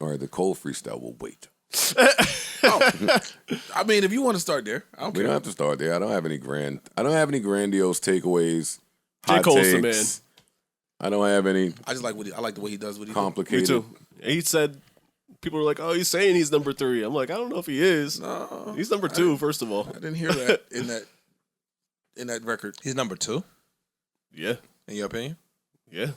All right, the Cole freestyle will wait. I mean, if you want to start there, I don't We care. don't have to start there. I don't have any grandiose takeaways. J. Hot Cole's the takes. I don't have any I just like I like the way he does what he complicated. Me too. He said, people were like, "Oh, he's saying he's number 3." I'm like, I don't know if he is. No, He's number 2, first of all. I didn't hear that in that record. He's number 2, Yeah, in your opinion? yeah.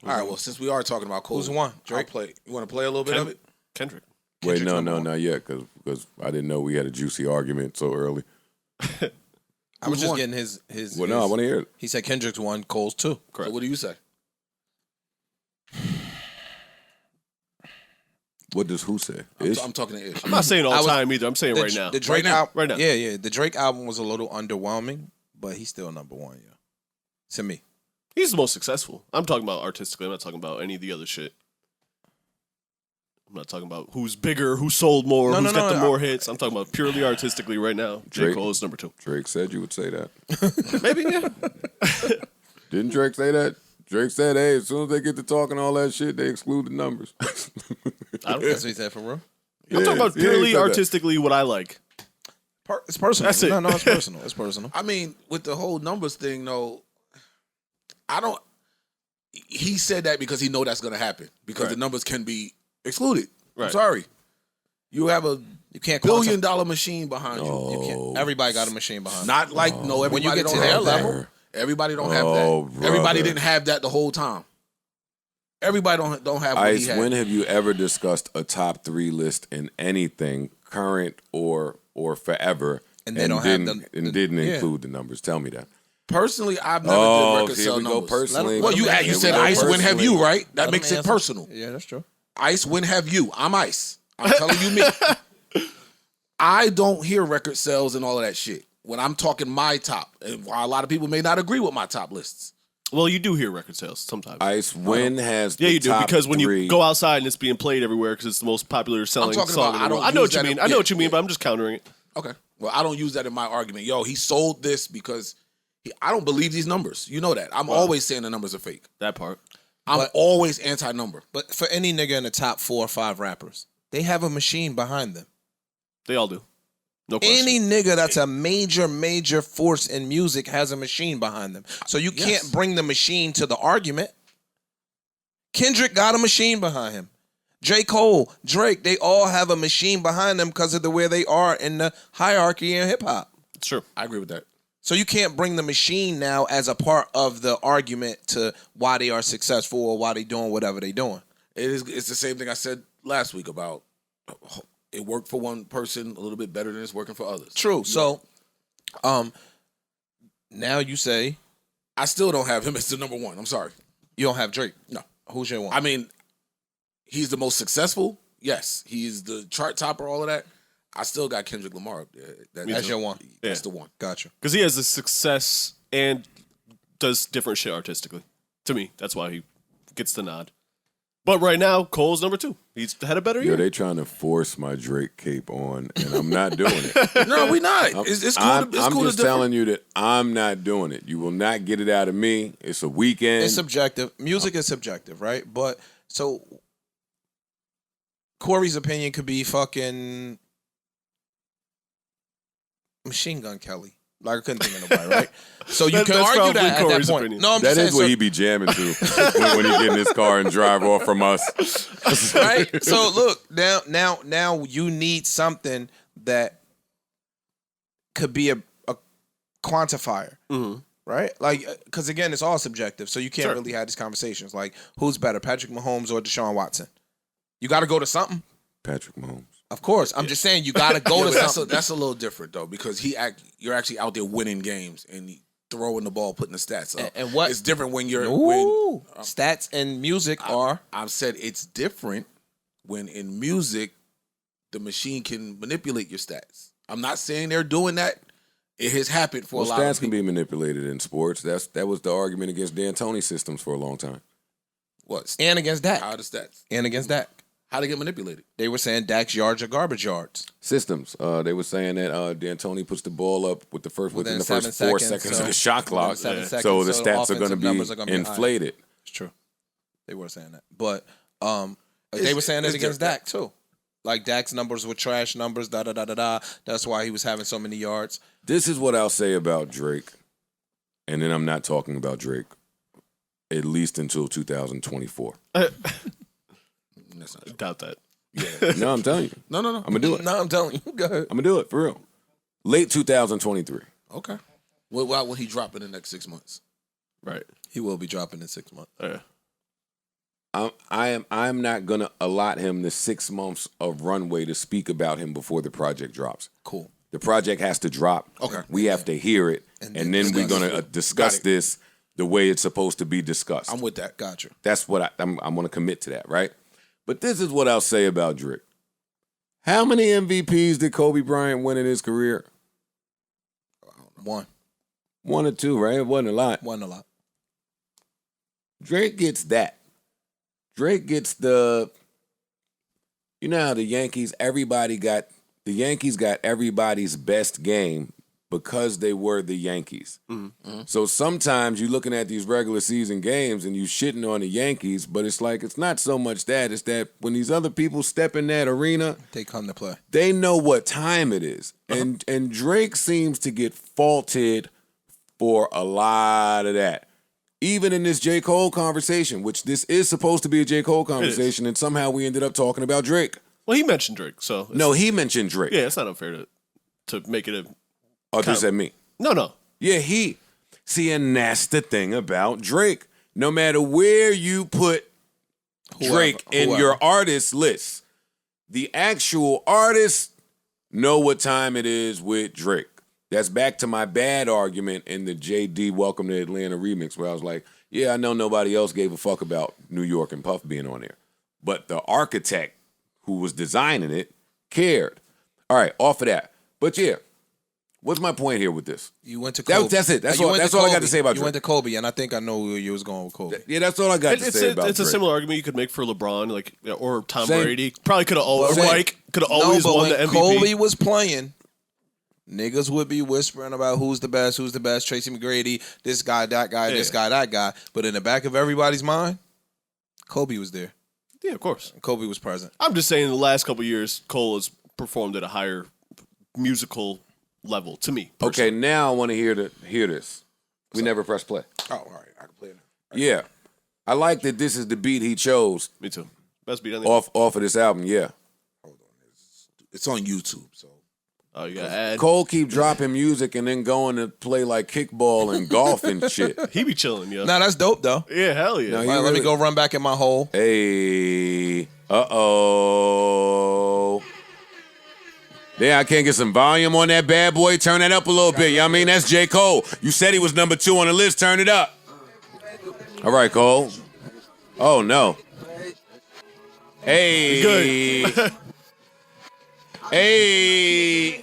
All right, well, since we are talking about Cole, Who's won? I'll Drake? play. You want to play a little bit of it? Kendrick. Wait, Kendrick's number one. not yet, because I didn't know we had a juicy argument so early. I was just won? getting his. Well, no, I want to hear it. He said Kendrick's 1, Cole's 2. So what do you say? What does who say? Ish? I'm talking to Ish. I'm not saying all I the was- time either. I'm saying right now. The Drake Right now. album, Right now. Yeah. The Drake album was a little underwhelming, but he's still number 1, yeah. To me. He's the most successful. I'm talking about artistically. I'm not talking about any of the other shit. I'm not talking about who's bigger, who sold more, No, who's no, got no, the more hits. I'm talking about purely artistically right now. J. Drake. Cole is number 2. Drake said you would say that. Maybe, yeah. Didn't Drake say that? Drake said, hey, as soon as they get to talking all that shit, they exclude the numbers. I don't That's what he said for real. I'm talking about Yeah, he purely said that. artistically what I like. It's personal. That's it. No, it's personal. It's personal. I mean, with the whole numbers thing, though, I don't. He said that because he know that's going to happen because the Right. numbers can be excluded. I'm Right. sorry. You have a You can't $1 billion machine behind you. Oh. You can't. Everybody got a machine behind. Not like no. When Everybody you get don't to their have that. level, Everybody don't have Oh, that. Everybody brother. didn't have that the whole time. Everybody don't have what he Ice, had. when have you ever discussed a top 3 list in anything, current or forever, And they don't have didn't yeah. include the numbers? Tell me that. Personally, I've never Oh, did record here sale we go numbers. personally. Well, you Here we said go Ice. When have personally. you? Right? That Let makes him it answer. personal. Yeah, that's true. Ice, when have you? I'm Ice. I'm telling you me. I don't hear record sales and all of that shit. When I'm talking my top, and while a lot of people may not agree with my top lists. Well, you do hear record sales sometimes. Ice, when has Yeah, the you do, top because when 3, you go outside and it's being played everywhere because it's the most popular selling talking song about, in the I don't world. I know use what you that mean. in- I know what you yeah, mean, yeah. but I'm just countering it. Okay. Well, I don't use that in my argument. Yo, he sold this because I don't believe these numbers. You know that. I'm always saying the numbers are fake. That part. I'm always anti-number. But for any nigga in the top 4 or 5 rappers, they have a machine behind them. They all do. No question. Any nigga that's a major force in music has a machine behind them. So you Yes. can't bring the machine to the argument. Kendrick got a machine behind him. J. Cole, Drake, they all have a machine behind them because of the where they are in the hierarchy in hip hop. It's true. I agree with that. So you can't bring the machine now as a part of the argument to why they are successful or why they doing whatever they doing. It's the same thing I said last week about it worked for one person a little bit better than it's working for others. True. So now you say I still don't have him as the number 1. I'm sorry. you don't have Drake. No. Who's your one? I mean, he's the most successful. Yes. He's the chart topper, all of that. I still got Kendrick Lamar up there. That's your one. That's Yeah. the one. Gotcha. Because he has the success and does different shit artistically. To me, that's why he gets the nod. But right now, Cole's number 2. He's had a better Yo, year. they trying to force my Drake cape on, and I'm not doing it. No, we not. It's cool. I'm, it's I'm cool just to telling you that I'm not doing it. You will not get it out of me. It's a weekend. It's subjective. Music is subjective, right? But so Corey's opinion could be fucking Machine Gun Kelly. Like I couldn't think of nobody, right? So you can That's argue probably that at that Corey's point. opinion. No, I'm That just saying. is what he be jamming to when he get in his car and drive off from us. Right? So look, now you need something that could be a quantifier, right? Like, because again, it's all subjective, so you can't Sure. really have these conversations. Like, who's better, Patrick Mahomes or Deshaun Watson? You got to go to something. Patrick Mahomes. Of course, I'm just saying you got to go Yeah, to but something. that's a little different though because you're actually out there winning games and throwing the ball, putting the stats up. And what- it's different when you're Ooh, stats and music are. I've said it's different when in music the machine can manipulate your stats. I'm not saying they're doing that. It has happened for Well, a lot of stats can people. be manipulated in sports. That was the argument against D'Antoni systems for a long time. What? And against Dak. How are the stats? And against Dak. How they get manipulated? They were saying Dak's yards are garbage yards. Systems. They were saying that D'Antoni puts the ball up with within the 7 first 4 seconds, seconds so- of the shot clock. within 7 seconds, So the so stats are going to offensive numbers be are gonna be high. inflated. It's true. They were saying that. But Like, they were saying that it's against different. Dak too. Like Dak's numbers were trash numbers. Da da da da da. That's why he was having so many yards. This is what I'll say about Drake, and then I'm not talking about Drake at least until 2024. Doubt that. No, I'm telling you. No. I'm gonna do it. No, I'm telling you. Go ahead. I'm gonna do it for real. Late 2023. Okay. Why will he drop in the next 6 months? Right. He will be dropping in 6 months. Yeah. I'm not gonna allot him the 6 months of runway to speak about him before the project drops. Cool. The project has to drop. Okay. We have to hear it, and then we're discuss gonna it. discuss Got it. this the way it's supposed to be discussed. I'm with that. Gotcha. That's what I'm gonna commit to that, right? But this is what I'll say about Drake. How many MVPs did Kobe Bryant win in his career? One. 1 or 2, right? It wasn't a lot. Wasn't a lot. Drake gets that. Drake gets the. You know how the Yankees got everybody's best game because they were the Yankees. Mm-hmm. So sometimes you're looking at these regular season games and you shitting on the Yankees, but it's like it's not so much that. It's that when these other people step in that arena, They come to play. they know what time it is. And Drake seems to get faulted for a lot of that. Even in this J.Cole conversation, which this is supposed to be a J.Cole conversation, and somehow we ended up talking about Drake. Well, he mentioned Drake, so it's- No, he mentioned Drake. yeah, it's not unfair to make it a Oh, just at me. no. Yeah, he. See, and that's the thing about Drake. No matter where you put Drake in whoever. your artist list, the actual artists know what time it is with Drake. That's back to my bad argument in the JD Welcome to Atlanta remix where I was like, yeah, I know nobody else gave a fuck about New York and Puff being on there. But the architect who was designing it cared. All right, off of that. But yeah, what's my point here with this? You went to Kobe. That's it. That's You all. went That's to all I got Kobe. to say about You Drake. went to Kobe, and I think I know where you was going with Kobe. Yeah, that's all I got to say about It's a Drake. similar argument you could make for LeBron, like or Tom Same. Brady. Probably could have always Same. Mike could have always but won the when MVP. Kobe was playing, niggas would be whispering about who's the best, Tracy McGrady, this guy, that guy, this guy, that guy. But in the back of everybody's mind, Kobe was there. Yeah, of course. Kobe was present. I'm just saying, the last couple of years, Cole has performed at a higher musical level to me. Okay, now I want to hear this. We never press play. Oh, all right. I can play it. Yeah, I like that. This is the beat he chose Me too. Best beat on there. off of this album. Yeah, It's on YouTube, so. Oh, you got to add. Cole keep dropping music and then going to play like kickball and golf and shit. He be chilling, yo. Nah, that's dope though. Yeah, hell yeah. No, he All right, let me really- go run back in my hole. Hey, uh-oh. Yeah, I can't get some volume on that bad boy. Turn that up a little bit. You know what I mean? That's J. Cole. You said he was number 2 on the list. Turn it up. All right, Cole. Oh, no. Hey. Good. Hey. I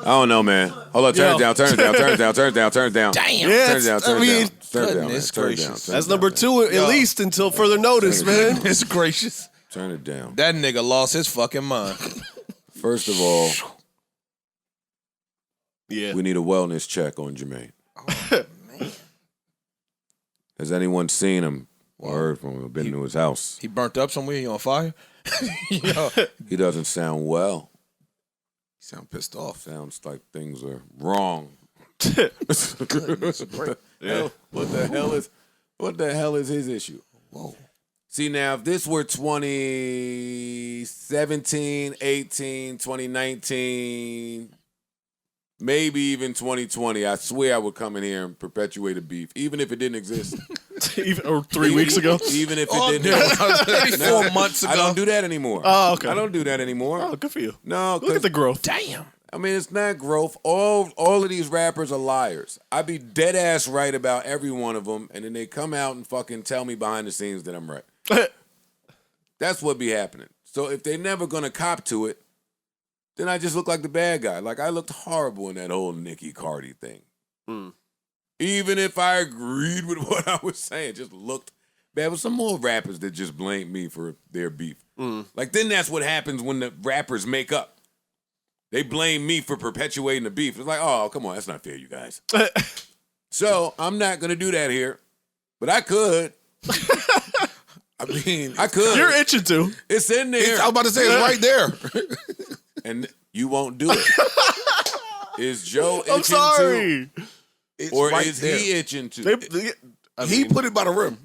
don't know, man. Hold on. Turn Yo. it down. Turn it down. Turn it down. Turn it down. Turn it down. Damn. Yeah, Turn it down. Turn it down. Turn it down. man. goodness Turn it down. gracious. Turn it That's down, number man. 2 at least until further notice, man. Goodness gracious. Turn it down. That nigga lost his fucking mind. First of all, Yeah. we need a wellness check on Jermaine. Has anyone seen him or heard from him or been to his house? He burnt up somewhere. He on fire. Yo, He doesn't sound well. You sound pissed off. Sounds like things are wrong. Yeah. What the hell is his issue? Whoa. See, now, if this were 2017, 18, 2019, maybe even 2020, I swear I would come in here and perpetuate a beef, even if it didn't exist. Even, or 3 weeks ago. Even if it didn't exist. maybe 4 months ago. I don't do that anymore. Oh, okay. I don't do that anymore. Oh, good for you. No, Look at the growth. Damn. I mean, it's not growth. All of these rappers are liars. I be dead ass right about every one of them, and then they come out and fucking tell me behind the scenes that I'm right. That's what be happening. So if they never gonna cop to it, then I just look like the bad guy. Like I looked horrible in that whole Nicki Cardi thing. Mm. Even if I agreed with what I was saying, it just looked bad. With some more rappers that just blame me for their beef. Like then that's what happens when the rappers make up. They blame me for perpetuating the beef. It's like, oh, come on, that's not fair, you guys. So I'm not gonna do that here, but I could. I mean, I could. You're itching to. It's in there. I was about to say it's right there. And you won't do it. Is Joe itching I'm sorry. It's or right is there. he itching to? He put it by the rim.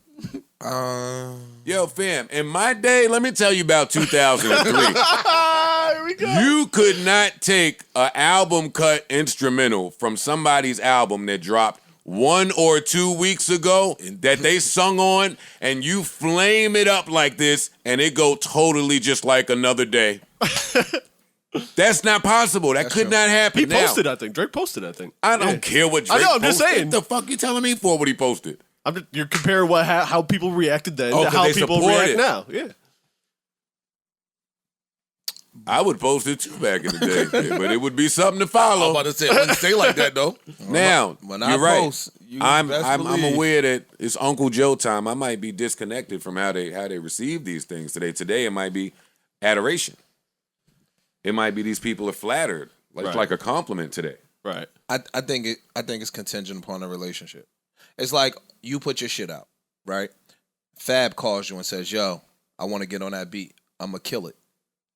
Yo, fam, in my day, let me tell you about 2003. Here we go. You could not take an album cut instrumental from somebody's album that dropped 1 or 2 weeks ago that they sung on, and you flame it up like this, and it go totally just like another day. That's not possible. That could not happen. He Now, posted that thing. Drake posted that thing. I don't care what Drake I know, I'm just posted. saying. What the fuck you telling me for what he posted? You're comparing how people reacted then Oh, to 'cause how they people support react it. now. Yeah. I would post it too back in the day, but it would be something to I'm follow. about to say, it wouldn't stay like that, though. Now, When I you're right. post, you I'm best believe. aware that it's Uncle Joe time. I might be disconnected from how they receive these things today. Today it might be adoration. It might be these people are flattered. It's Right. like a compliment today. Right. I think it's contingent upon a relationship. It's like you put your shit out, right? Fab calls you and says, "Yo, I want to get on that beat. I'm gonna kill it."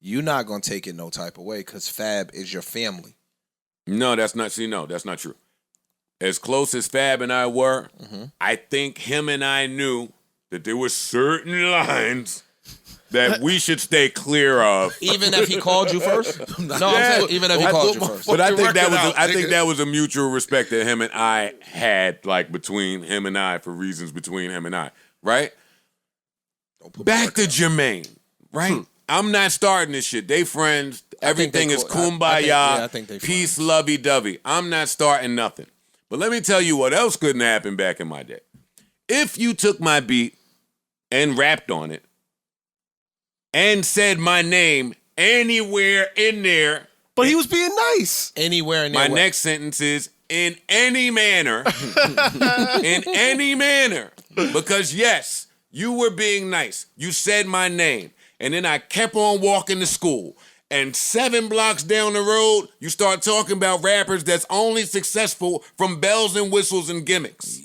You're not gonna take it no type of way because Fab is your family. No, that's not. See, no, that's not true. As close as Fab and I were, I think him and I knew that there were certain lines that we should stay clear of. Even if he called you first. No, I'm saying even if he called you first. But I think that was Fucking I record think out, that was a mutual respect that him and I had, like between him and I, for reasons between him and I, right? Back to Jermaine, right? I'm not starting this shit. They friends. Everything they is cool. kumbaya, I think they peace, friends. lovey-dovey. I'm not starting nothing. But let me tell you what else couldn't happen back in my day. If you took my beat and rapped on it and said my name anywhere in there, But he was being nice. Anywhere in my there. next sentence is in any manner. In any manner. Because yes, you were being nice. You said my name. And then I kept on walking to school. And 7 blocks down the road, you start talking about rappers that's only successful from bells and whistles and gimmicks.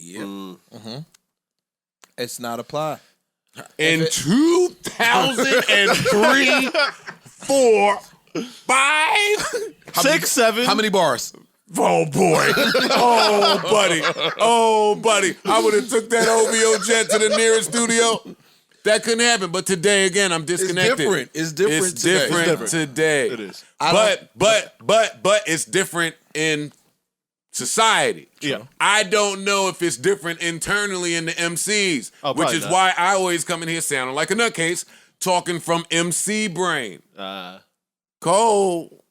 It's not applied. In 2003, 4, 5. 6, 7. How many bars? Oh boy. Oh buddy. Oh buddy. I would have took that OVO jet to the nearest studio. That couldn't happen. But today again, I'm disconnected. different. It's different It's today. different It's different. today. It is. But it's different in society. Yeah. I don't know if it's different internally in the MCs, Oh, which probably is not. why I always come in here sounding like a nutcase, talking from MC brain. Cole.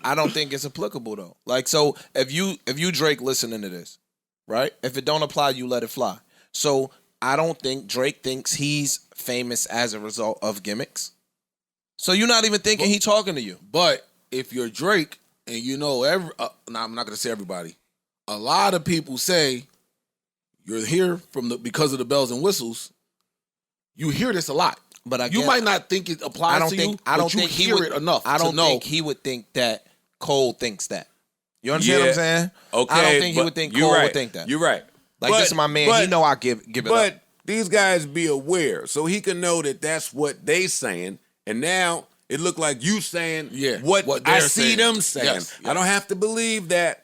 I don't think it's applicable though. Like, so if you Drake listening to this, right? If it don't apply, you let it fly. So I don't think Drake thinks he's famous as a result of gimmicks. So you're not even thinking he talking to you. But if you're Drake and you know I'm not going to say everybody. A lot of people say you're here because of the bells and whistles. You hear this a lot. But again, You might not think it applies to you. I don't but you think he hear would it enough. I don't to know. think he would think that Cole thinks that. You understand what Yeah. I'm saying? Okay. I don't think he but would think you're Cole right. would think that. You're right. Like, this is my man. He know I give it But up. these guys be aware, so he can know that that's what they saying. And now it look like you saying what they're I see saying. them saying. Yes, I don't have to believe that.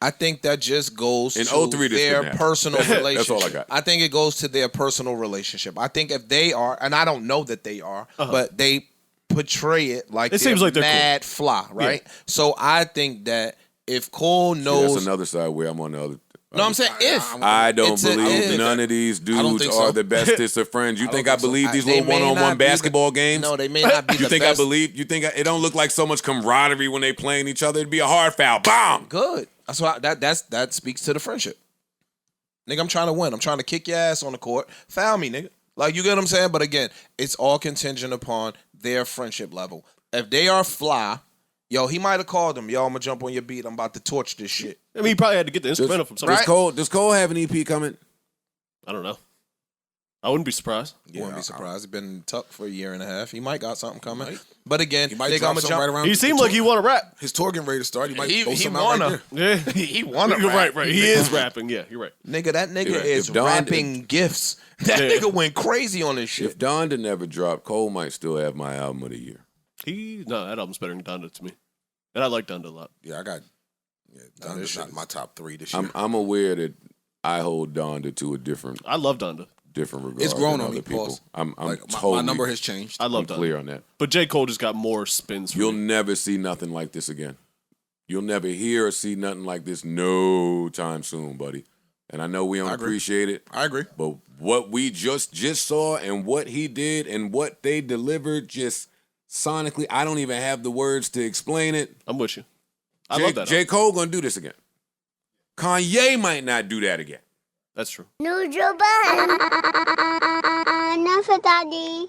I think that just goes In to 03 this their didn't happen. personal relationship. That's all I got. I think it goes to their personal relationship. I think if they are, and I don't know that they are, but they portray it like It seems like they're cool. mad fly, right? So I think that if Cole See, knows, that's another side where I'm on the other. no, I'm saying if. I don't It's a believe if. none of these don't dudes think are so. the bestest of friends. You think I believe these They little may one-on-one not be the- basketball games? No, they may not be You the think best. I believe? You think it don't look like so much camaraderie when they playing each other? It'd be a hard foul. Bomb. Good. That's why that speaks to the friendship. Nigga, I'm trying to win. I'm trying to kick your ass on the court. Foul me, nigga. Like, you get what I'm saying? But again, it's all contingent upon their friendship level. If they are fly, yo, he might have called him. Yo, I'm gonna jump on your beat. I'm about to torch this shit. I mean, he probably had to get the instrumental from somewhere. Does Cole have an EP coming? I don't know. I wouldn't be surprised. Wouldn't be surprised. He's been tucked for a year and a half. He might got something coming. But again, He might they drop gonna something jump. right around. He seemed like he want to rap. his tour getting ready to start. He might throw He something out wanna. right there. Yeah, He wanna You're rap. right. He is rapping. Yeah, you're right. Nigga, that nigga If is Don- rapping gifts. That Yeah. nigga went crazy on this If shit. Donda never dropped, Cole might still have my album of the year. No, that album's better than Donda to me, and I like Donda a lot. Yeah, I got. Yeah, this Donda's shit not is- my top 3 this year. I'm aware that I hold Donda to a different I love Donda. regard. It's grown than on other me, people. pause. I'm like totally my number has changed. I I'm love Donda. clear on that. But J. Cole just got more spins for You'll me. never see nothing like this again. You'll never hear or see nothing like this no time soon, buddy. And I know we don't I agree. appreciate it, I agree. but what we just saw and what he did and what they delivered just sonically, I don't even have the words to explain it. I'm with you. I love that. J. Cole gonna do this again. Kanye might not do that again. That's true. Nujuban. Enough, Daddy.